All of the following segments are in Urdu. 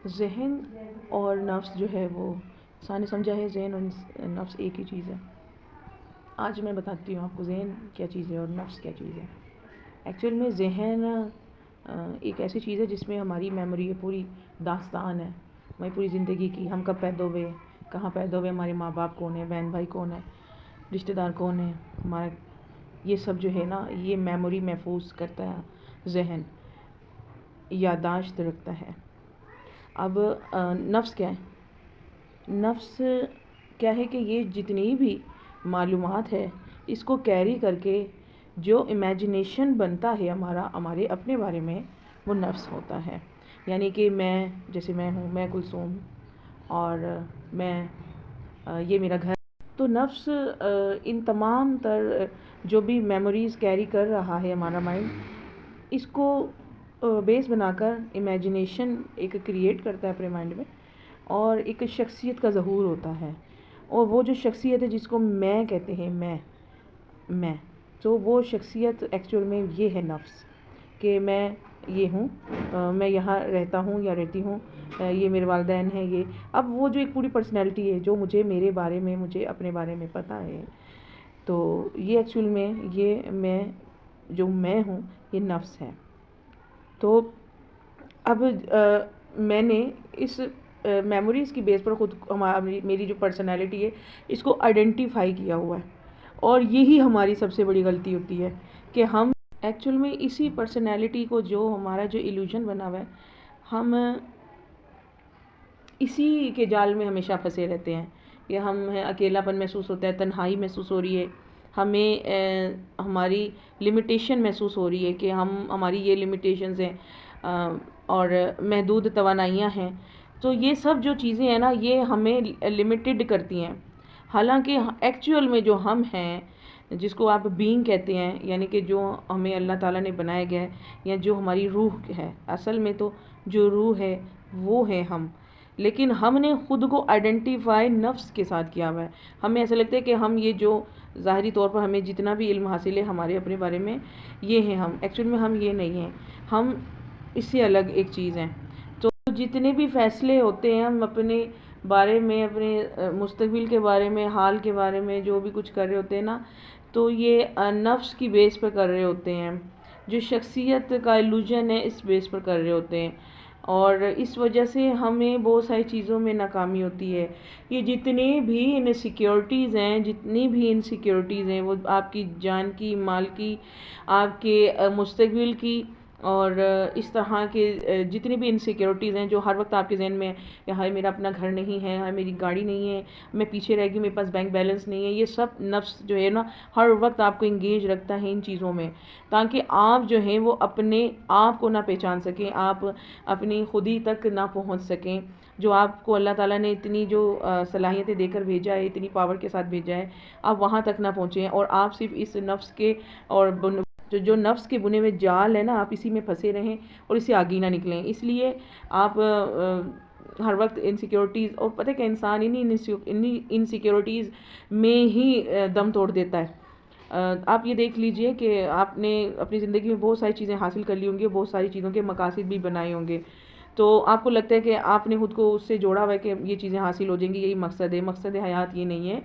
ذہن اور نفس جو ہے وہ سانے سمجھا ہے ذہن اور نفس ایک ہی چیز ہے۔ آج میں بتاتی ہوں آپ کو ذہن کیا چیز ہے اور نفس کیا چیز ہے۔ ایکچوئل میں ذہن ایک ایسی چیز ہے جس میں ہماری میموری ہے، پوری داستان ہے ہماری پوری زندگی کی، ہم کب پیدا ہوئے، کہاں پیدا ہوئے، ہمارے ماں باپ کون ہیں، بہن بھائی کون ہیں، رشتہ دار کون ہیں ہمارا، یہ سب جو ہے نا یہ میموری محفوظ کرتا ہے ذہن، یادداشت رکھتا ہے۔ اب نفس کیا ہے؟ نفس کیا ہے کہ یہ جتنی بھی معلومات ہے اس کو کیری کر کے جو امیجنیشن بنتا ہے ہمارے اپنے بارے میں، وہ نفس ہوتا ہے۔ یعنی کہ جیسے میں ہوں، میں کلثوم اور یہ میرا گھر، تو نفس ان تمام تر جو بھی میموریز کیری کر رہا ہے ہمارا مائنڈ، اس کو بیس بنا کر امیجنیشن ایک کریٹ کرتا ہے اپنے مائنڈ میں، اور ایک شخصیت کا ظہور ہوتا ہے، اور وہ جو شخصیت ہے جس کو میں کہتے ہیں، میں تو وہ شخصیت ایکچوئل میں یہ ہے نفس، کہ میں یہ ہوں، میں یہاں رہتا ہوں یا رہتی ہوں، یہ میرے والدین ہیں، یہ اب وہ جو ایک پوری پرسنالٹی ہے جو میرے بارے میں، مجھے اپنے بارے میں پتہ ہے، تو یہ ایکچوئل میں یہ میں ہوں، یہ نفس ہے۔ تو اب میں نے اس میموریز کی بیس پر میری جو پرسنالٹی ہے اس کو آئیڈینٹیفائی کیا ہوا ہے، اور یہی ہماری سب سے بڑی غلطی ہوتی ہے کہ ہم ایکچوئل میں اسی پرسنالٹی کو، جو ہمارا جو ایلیوژن بنا ہوا ہے، ہم اسی کے جال میں ہمیشہ پھنسے رہتے ہیں، کہ ہمیں اکیلاپن محسوس ہوتا ہے، تنہائی محسوس ہو رہی ہے، ہمیں ہماری لمیٹیشن محسوس ہو رہی ہے کہ ہماری یہ لمیٹیشنز ہیں اور محدود توانائیاں ہیں، تو یہ سب جو چیزیں ہیں نا یہ ہمیں لمیٹڈ کرتی ہیں۔ حالانکہ ایکچوئل میں جو ہم ہیں، جس کو آپ بینگ کہتے ہیں، یعنی کہ جو ہمیں اللہ تعالیٰ نے بنایا گیا ہے، یا جو ہماری روح ہے، اصل میں تو جو روح ہے وہ ہے ہم، لیکن ہم نے خود کو آئیڈینٹیفائی نفس کے ساتھ کیا ہوا ہے۔ ہمیں ایسا لگتا ہے کہ ہم یہ جو ظاہری طور پر ہمیں جتنا بھی علم حاصل ہے ہمارے اپنے بارے میں، یہ ہیں ہم، ایکچوئل میں ہم یہ نہیں ہیں، ہم اس سے الگ ایک چیز ہیں۔ تو جتنے بھی فیصلے ہوتے ہیں ہم اپنے بارے میں، اپنے مستقبل کے بارے میں، حال کے بارے میں جو بھی کچھ کر رہے ہوتے ہیں نا، تو یہ نفس کی بیس پر کر رہے ہوتے ہیں، جو شخصیت کا ایلیوژن ہے اس بیس پر کر رہے ہوتے ہیں، اور اس وجہ سے ہمیں بہت ساری چیزوں میں ناکامی ہوتی ہے۔ یہ جتنی بھی انسیکیورٹیز ہیں وہ آپ کی جان کی، مال کی، آپ کے مستقبل کی، اور اس طرح کے جتنی بھی انسیکیورٹیز ہیں جو ہر وقت آپ کے ذہن میں کہ ہائے میرا اپنا گھر نہیں ہے، ہائے میری گاڑی نہیں ہے، میں پیچھے رہ گئی، میرے پاس بینک بیلنس نہیں ہے، یہ سب نفس جو ہے نا ہر وقت آپ کو انگیج رکھتا ہے ان چیزوں میں، تاکہ آپ جو ہیں وہ اپنے آپ کو نہ پہچان سکیں، آپ اپنی خودی تک نہ پہنچ سکیں، جو آپ کو اللہ تعالیٰ نے اتنی جو صلاحیتیں دے کر بھیجا ہے، اتنی پاور کے ساتھ بھیجا ہے، آپ وہاں تک نہ پہنچیں، اور آپ صرف اس نفس کے اور جو نفس کے بنے ہوئے جال ہے نا، آپ اسی میں پھنسے رہیں اور اس سے آگے نہ نکلیں۔ اس لیے آپ ہر وقت انسیکیورٹیز، اور پتہ کہ انسان انہی انسیکیورٹیز میں ہی دم توڑ دیتا ہے۔ آپ یہ دیکھ لیجئے کہ آپ نے اپنی زندگی میں بہت ساری چیزیں حاصل کر لی ہوں گی، بہت ساری چیزوں کے مقاصد بھی بنائے ہوں گے، تو آپ کو لگتا ہے کہ آپ نے خود کو اس سے جوڑا ہوا ہے کہ یہ چیزیں حاصل ہو جائیں گی، یہی مقصد ہے۔ مقصد حیات یہ نہیں ہے۔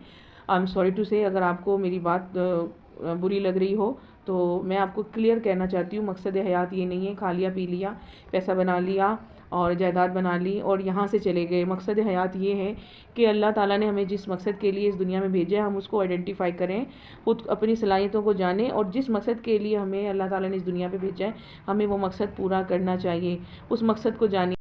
آئی ایم سوری ٹو سے، اگر آپ کو میری بات بری لگ رہی ہو تو میں آپ کو کلیئر کہنا چاہتی ہوں، مقصد حیات یہ نہیں ہے کھا لیا پی لیا، پیسہ بنا لیا اور جائیداد بنا لی اور یہاں سے چلے گئے۔ مقصد حیات یہ ہے کہ اللہ تعالیٰ نے ہمیں جس مقصد کے لیے اس دنیا میں بھیجا ہے، ہم اس کو آئیڈینٹیفائی کریں، خود اپنی صلاحیتوں کو جانیں، اور جس مقصد کے لیے ہمیں اللہ تعالیٰ نے اس دنیا پہ بھیجا ہے ہمیں وہ مقصد پورا کرنا چاہیے، اس مقصد کو جانیں۔